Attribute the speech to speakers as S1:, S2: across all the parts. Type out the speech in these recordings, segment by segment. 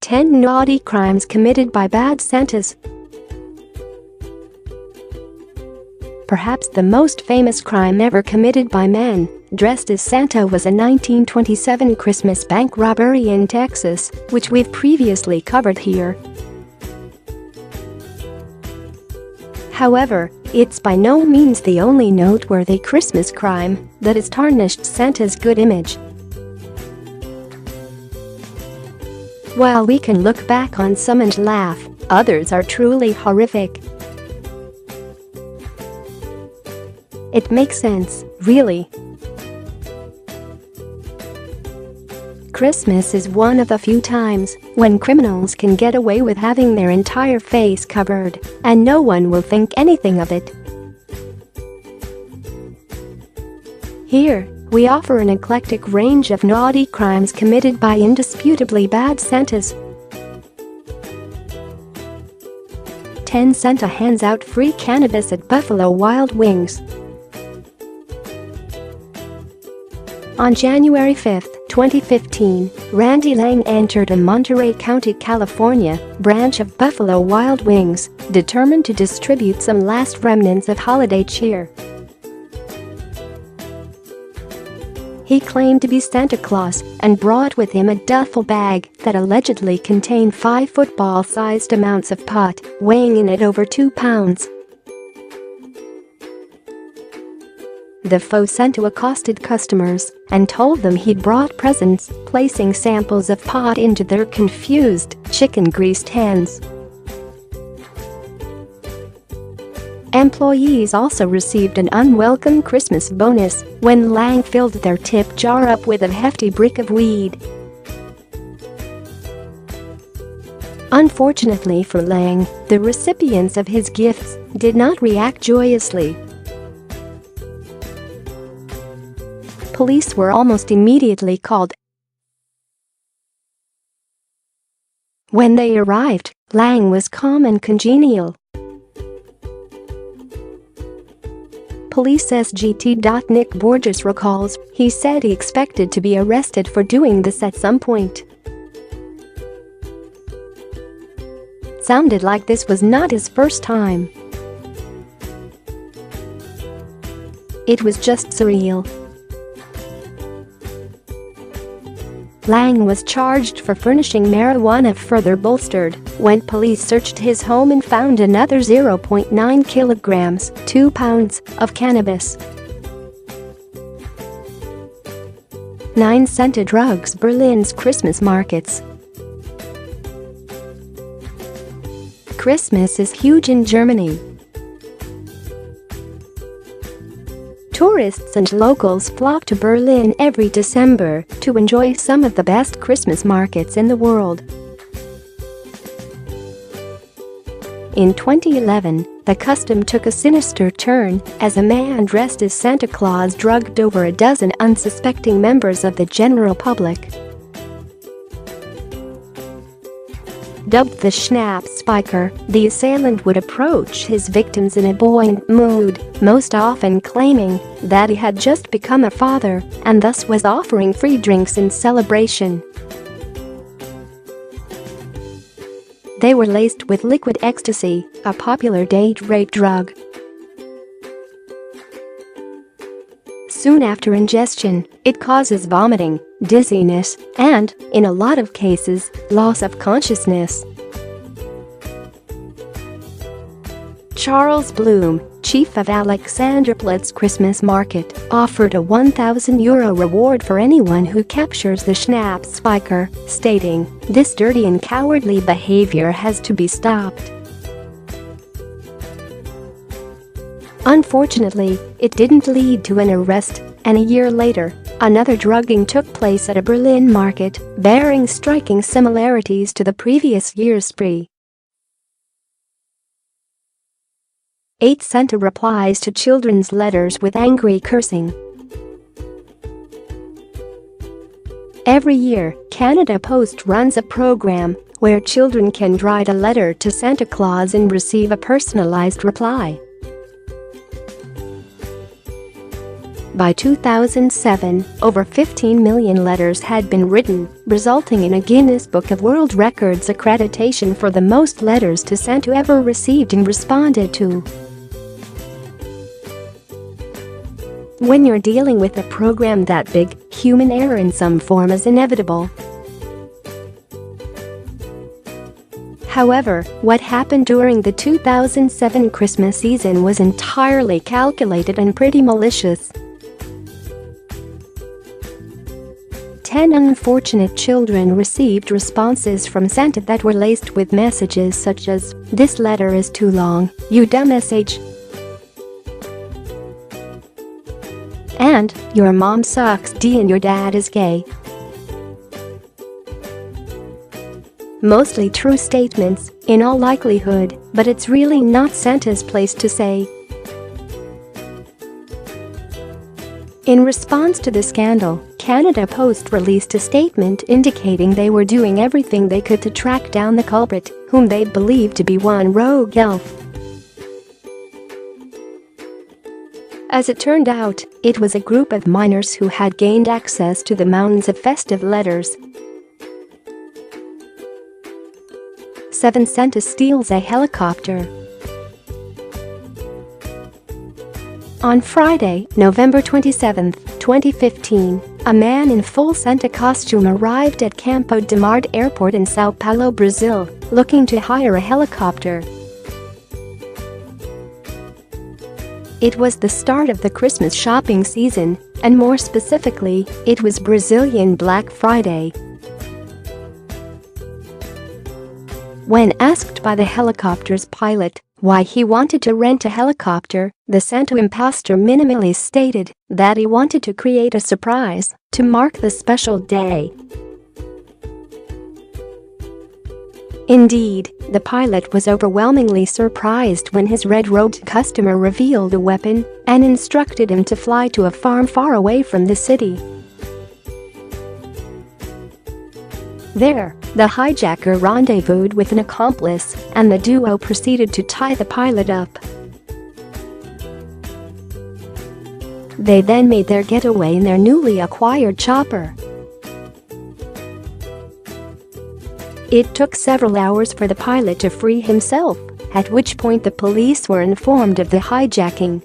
S1: 10 naughty crimes committed by bad Santas. Perhaps the most famous crime ever committed by men dressed as Santa was a 1927 Christmas bank robbery in Texas, which we've previously covered here. However, it's by no means the only noteworthy Christmas crime that has tarnished Santa's good image. While we can look back on some and laugh, others are truly horrific. It makes sense, really. Christmas is one of the few times when criminals can get away with having their entire face covered, and no one will think anything of it. Here, we offer an eclectic range of naughty crimes committed by indisputably bad Santas. 10 Santa hands out free cannabis at Buffalo Wild Wings. On January 5, 2015, Randy Lang entered a Monterey County, California, branch of Buffalo Wild Wings, determined to distribute some last remnants of holiday cheer. He claimed to be Santa Claus and brought with him a duffel bag that allegedly contained 5 football-sized amounts of pot, weighing in at over 2 pounds. The faux Santa accosted customers and told them he'd brought presents, placing samples of pot into their confused, chicken-greased hands. Employees also received an unwelcome Christmas bonus when Lang filled their tip jar up with a hefty brick of weed. Unfortunately for Lang, the recipients of his gifts did not react joyously. Police were almost immediately called. When they arrived, Lang was calm and congenial. Police SGT. Nick Borges recalls, he said he expected to be arrested for doing this at some point. Sounded like this was not his first time. It was just surreal. Lang was charged for furnishing marijuana, further bolstered when police searched his home and found another 0.9 kilograms, 2 pounds, of cannabis. 9 Santa drugs. Berlin's Christmas markets. Christmas is huge in Germany. Tourists and locals flock to Berlin every December to enjoy some of the best Christmas markets in the world. In 2011, the custom took a sinister turn as a man dressed as Santa Claus drugged over a dozen unsuspecting members of the general public. Dubbed the Schnapps Spiker, the assailant would approach his victims in a buoyant mood, most often claiming that he had just become a father and thus was offering free drinks in celebration. They were laced with liquid ecstasy, a popular date rape drug. Soon after ingestion, it causes vomiting, dizziness, and, in a lot of cases, loss of consciousness. Charles Bloom, chief of Alexanderplatz Christmas Market, offered a €1,000 reward for anyone who captures the Schnapps Spiker, stating, "This dirty and cowardly behavior has to be stopped." Unfortunately, it didn't lead to an arrest, and a year later, another drugging took place at a Berlin market, bearing striking similarities to the previous year's spree. 8 Santa replies to children's letters with angry cursing. Every year, Canada Post runs a program where children can write a letter to Santa Claus and receive a personalized reply. By 2007, over 15 million letters had been written, resulting in a Guinness Book of World Records accreditation for the most letters to Santa ever received and responded to. When you're dealing with a program that big, human error in some form is inevitable. However, what happened during the 2007 Christmas season was entirely calculated and pretty malicious. 10 unfortunate children received responses from Santa that were laced with messages such as, "This letter is too long, you dumb SH," and "Your mom sucks D and your dad is gay." Mostly true statements, in all likelihood, but it's really not Santa's place to say. In response to the scandal, Canada Post released a statement indicating they were doing everything they could to track down the culprit, whom they believed to be one rogue elf. As it turned out, it was a group of minors who had gained access to the mountains of festive letters. 7. Santa steals a helicopter. On Friday, November 27, 2015, a man in full Santa costume arrived at Campo de Marte Airport in Sao Paulo, Brazil, looking to hire a helicopter. It was the start of the Christmas shopping season, and more specifically, it was Brazilian Black Friday. When asked by the helicopter's pilot why he wanted to rent a helicopter, the Santa imposter minimally stated that he wanted to create a surprise to mark the special day. Indeed, the pilot was overwhelmingly surprised when his red-robed customer revealed a weapon and instructed him to fly to a farm far away from the city. There, the hijacker rendezvoused with an accomplice, and the duo proceeded to tie the pilot up. They then made their getaway in their newly acquired chopper. It took several hours for the pilot to free himself, at which point the police were informed of the hijacking.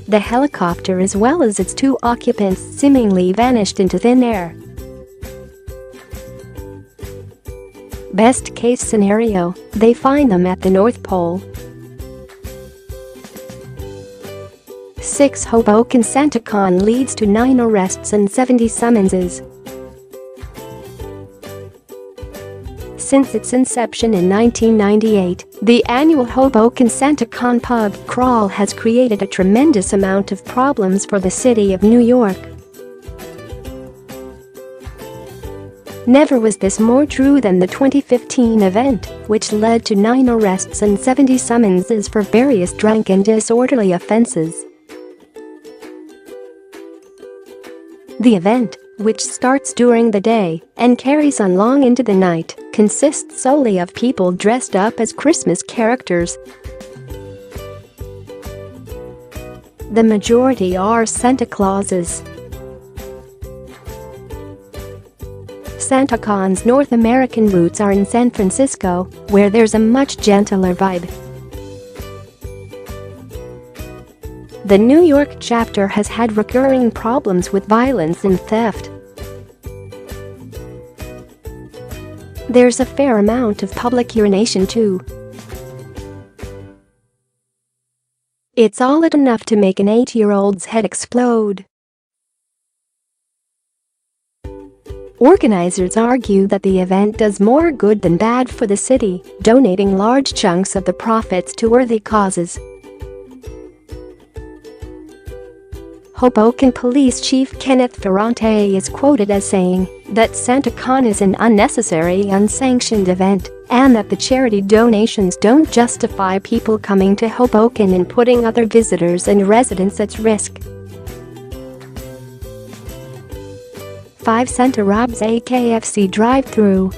S1: The helicopter as well as its 2 occupants seemingly vanished into thin air. Best case scenario, they find them at the North Pole. 6. Hoboken SantaCon leads to 9 arrests and 70 summonses. Since its inception in 1998, the annual Hoboken SantaCon pub crawl has created a tremendous amount of problems for the city of New York. Never was this more true than the 2015 event, which led to 9 arrests and 70 summonses for various drunk and disorderly offenses. The event, which starts during the day and carries on long into the night, consists solely of people dressed up as Christmas characters. The majority are Santa Clauses. SantaCon's North American roots are in San Francisco, where there's a much gentler vibe. The New York chapter has had recurring problems with violence and theft. There's a fair amount of public urination too. It's all enough to make an 8-year-old's head explode. Organizers argue that the event does more good than bad for the city, donating large chunks of the profits to worthy causes. Hoboken Police Chief Kenneth Ferrante is quoted as saying that SantaCon is an unnecessary, unsanctioned event, and that the charity donations don't justify people coming to Hoboken and putting other visitors and residents at risk. 5. Santa robs a KFC drive-thru.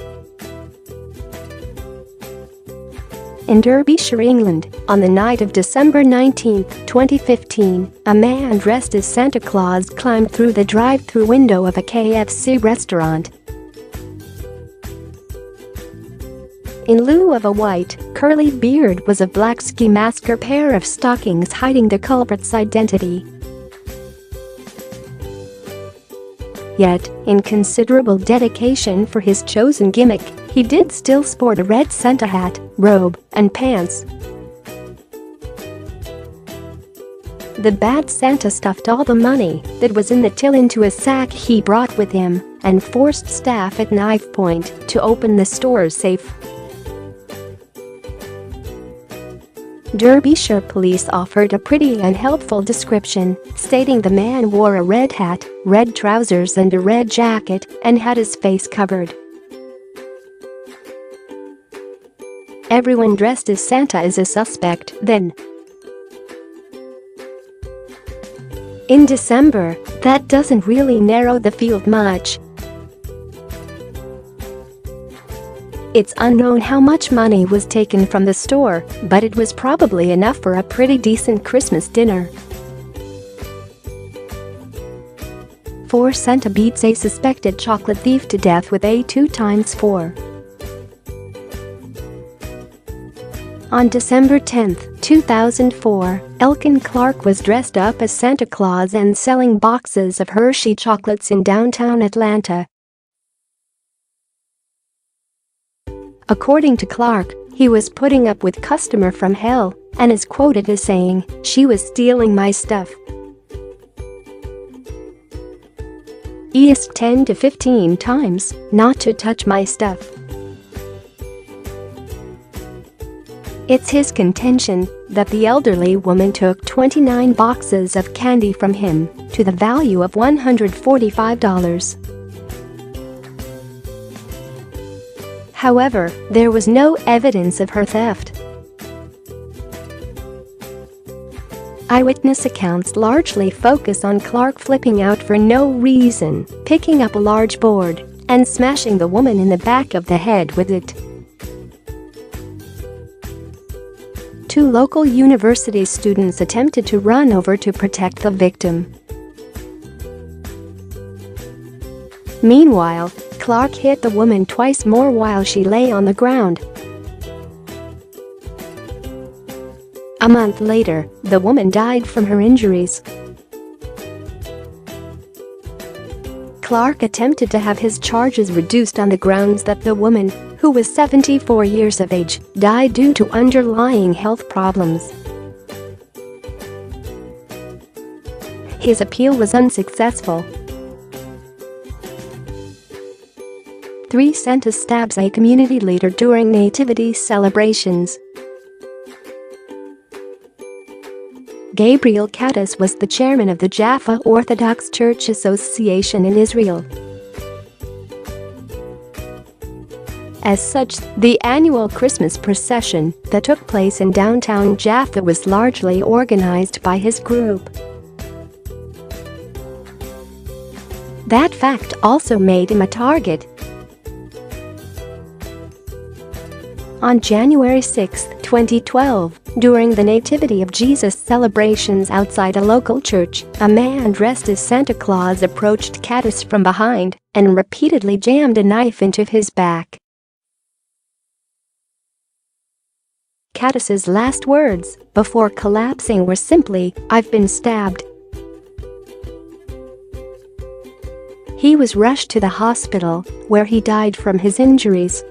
S1: In Derbyshire, England, on the night of December 19, 2015, a man dressed as Santa Claus climbed through the drive-thru window of a KFC restaurant. In lieu of a white, curly beard was a black ski mask or pair of stockings hiding the culprit's identity. Yet, in considerable dedication for his chosen gimmick, he did still sport a red Santa hat, robe, and pants. The bad Santa stuffed all the money that was in the till into a sack he brought with him and forced staff at knife point to open the store's safe. Derbyshire police offered a pretty unhelpful description, stating the man wore a red hat, red trousers and a red jacket and had his face covered. Everyone dressed as Santa is a suspect, then. In December, that doesn't really narrow the field much. It's unknown how much money was taken from the store, but it was probably enough for a pretty decent Christmas dinner. 4 Santa beats a suspected chocolate thief to death with a 2x4. On December 10, 2004, Elkin Clark was dressed up as Santa Claus and selling boxes of Hershey chocolates in downtown Atlanta. According to Clark, he was putting up with customer from hell and is quoted as saying, "She was stealing my stuff." He asked 10 to 15 times not to touch my stuff. It's his contention that the elderly woman took 29 boxes of candy from him to the value of $145. However, there was no evidence of her theft. Eyewitness accounts largely focus on Clark flipping out for no reason, picking up a large board, and smashing the woman in the back of the head with it. 2 local university students attempted to run over to protect the victim. Meanwhile, Clark hit the woman twice more while she lay on the ground. A month later, the woman died from her injuries. Clark attempted to have his charges reduced on the grounds that the woman, who was 74 years of age, died due to underlying health problems. His appeal was unsuccessful. 3 Santa stabs a community leader during Nativity celebrations. Gabriel Cadis was the chairman of the Jaffa Orthodox Church Association in Israel. As such, the annual Christmas procession that took place in downtown Jaffa was largely organized by his group. That fact also made him a target. On January 6, 2012, during the Nativity of Jesus celebrations outside a local church, a man dressed as Santa Claus approached Cadis from behind and repeatedly jammed a knife into his back. Cadis's last words before collapsing were simply, "I've been stabbed." He was rushed to the hospital, where he died from his injuries.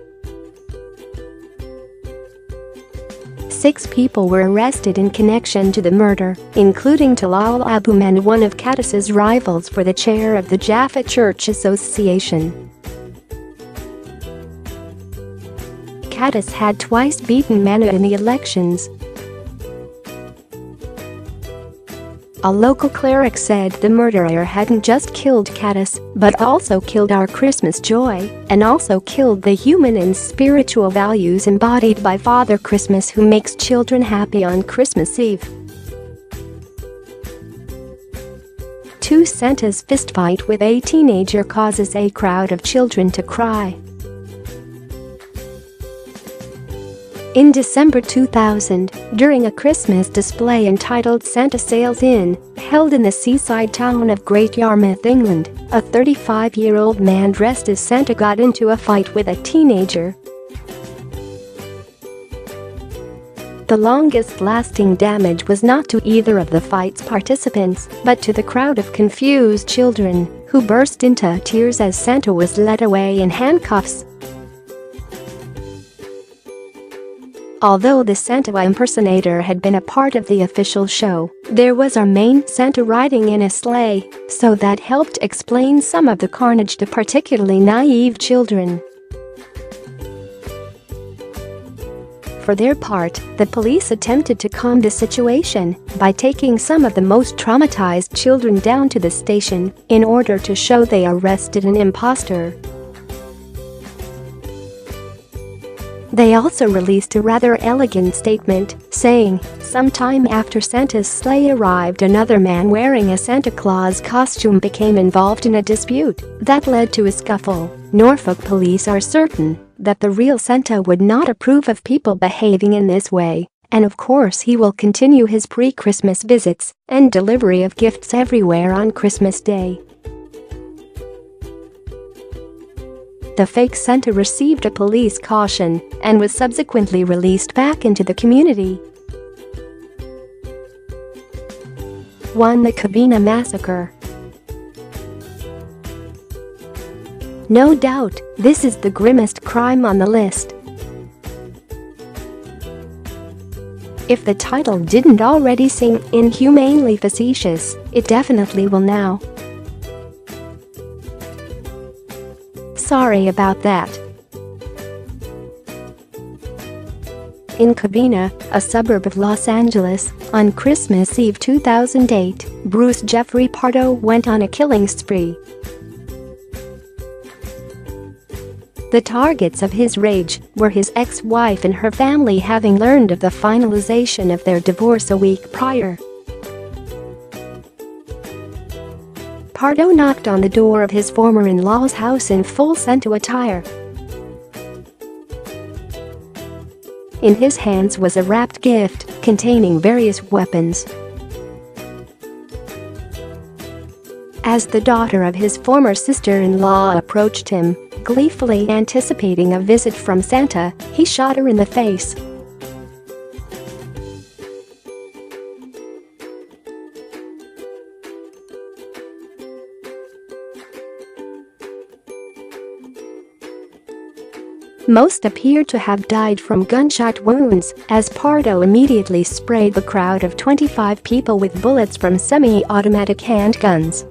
S1: 6 people were arrested in connection to the murder, including Talal Abuman, one of Cadis's rivals for the chair of the Jaffa Church Association. Cadis had twice beaten Mana in the elections. A local cleric said the murderer hadn't just killed Cadis, but also killed our Christmas joy, and also killed the human and spiritual values embodied by Father Christmas, who makes children happy on Christmas Eve. 2 Santa's fistfight with a teenager causes a crowd of children to cry. In December 2000, during a Christmas display entitled Santa Sails In, held in the seaside town of Great Yarmouth, England, a 35-year-old man dressed as Santa got into a fight with a teenager. The longest-lasting damage was not to either of the fight's participants, but to the crowd of confused children, who burst into tears as Santa was led away in handcuffs. Although the Santa impersonator had been a part of the official show, there was our main Santa riding in a sleigh, so that helped explain some of the carnage to particularly naive children. For their part, the police attempted to calm the situation by taking some of the most traumatized children down to the station in order to show they arrested an imposter. They also released a rather elegant statement, saying, "Sometime after Santa's sleigh arrived, another man wearing a Santa Claus costume became involved in a dispute that led to a scuffle. Norfolk police are certain that the real Santa would not approve of people behaving in this way, and of course he will continue his pre-Christmas visits and delivery of gifts everywhere on Christmas Day." The fake Santa received a police caution and was subsequently released back into the community. 1. The Covina Massacre. No doubt, this is the grimmest crime on the list. If the title didn't already seem inhumanely facetious, it definitely will now. Sorry about that. In Covina, a suburb of Los Angeles, on Christmas Eve 2008, Bruce Jeffrey Pardo went on a killing spree. The targets of his rage were his ex-wife and her family, having learned of the finalization of their divorce a week prior. Pardo knocked on the door of his former in-law's house in full Santa attire. In his hands was a wrapped gift containing various weapons. As the daughter of his former sister-in-law approached him, gleefully anticipating a visit from Santa, he shot her in the face. Most appeared to have died from gunshot wounds, as Pardo immediately sprayed the crowd of 25 people with bullets from semi-automatic handguns.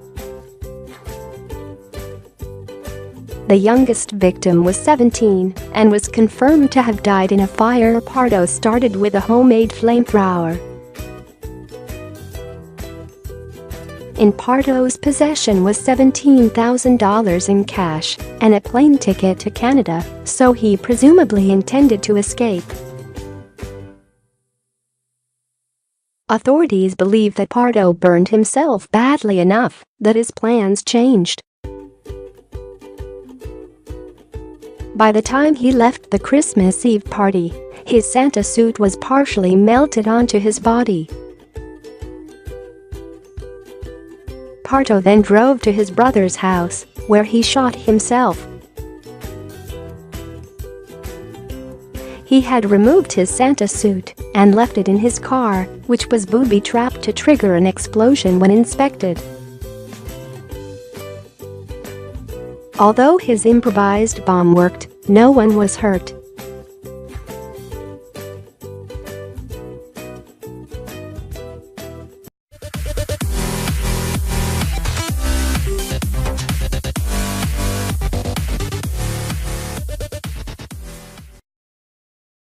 S1: The youngest victim was 17 and was confirmed to have died in a fire Pardo started with a homemade flamethrower. In Pardo's possession was $17,000 in cash and a plane ticket to Canada, so he presumably intended to escape. Authorities believe that Pardo burned himself badly enough that his plans changed. By the time he left the Christmas Eve party, his Santa suit was partially melted onto his body. Pardo then drove to his brother's house, where he shot himself. He had removed his Santa suit and left it in his car, which was booby-trapped to trigger an explosion when inspected. Although his improvised bomb worked, no one was hurt.